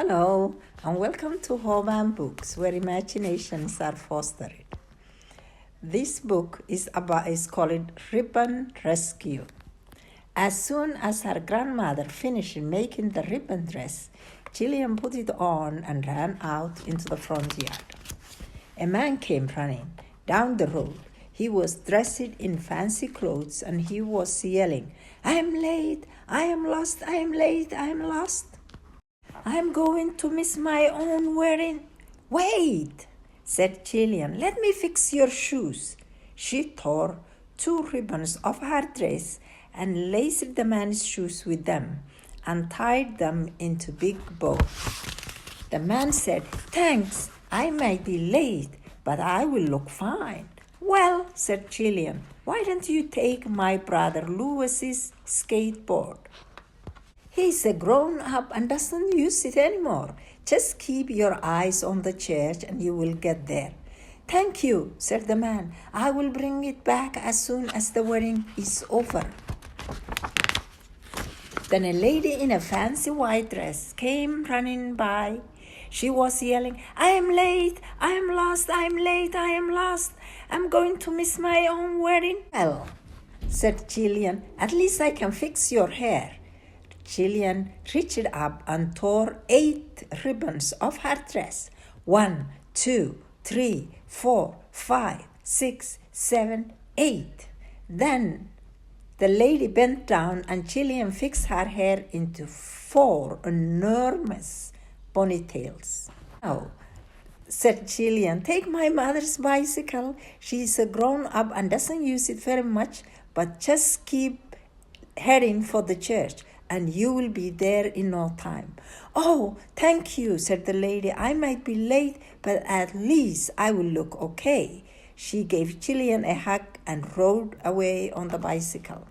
Hello, and welcome to Hobaan Books, where imaginations are fostered. This book is called Ribbon Rescue. As soon as her grandmother finished making the ribbon dress, Gillian put it on and ran out into the front yard. A man came running down the road. He was dressed in fancy clothes and he was yelling, "I am late, I am lost, I am late, I am lost. I'm going to miss my own wedding." "Wait," said Gillian, "let me fix your shoes." She tore two ribbons off her dress and laced the man's shoes with them and tied them into big bows. The man said, "Thanks, I might be late, but I will look fine." "Well," said Gillian, "why don't you take my brother Louis's skateboard? He's a grown-up and doesn't use it anymore. Just keep your eyes on the church and you will get there." "Thank you," said the man. "I will bring it back as soon as the wedding is over." Then a lady in a fancy white dress came running by. She was yelling, "I am late, I am lost, I am late, I am lost. I'm going to miss my own wedding." "Well," said Gillian, "at least I can fix your hair." Gillian reached up and tore 8 ribbons off her dress. 1, 2, 3, 4, 5, 6, 7, 8. Then the lady bent down and Gillian fixed her hair into 4 enormous ponytails. "Now," said Gillian, "take my mother's bicycle. She's a grown-up and doesn't use it very much, but just keep heading for the church and you will be there in no time." "Oh, thank you," said the lady. "I might be late, but at least I will look okay." She gave Gillian a hug and rode away on the bicycle.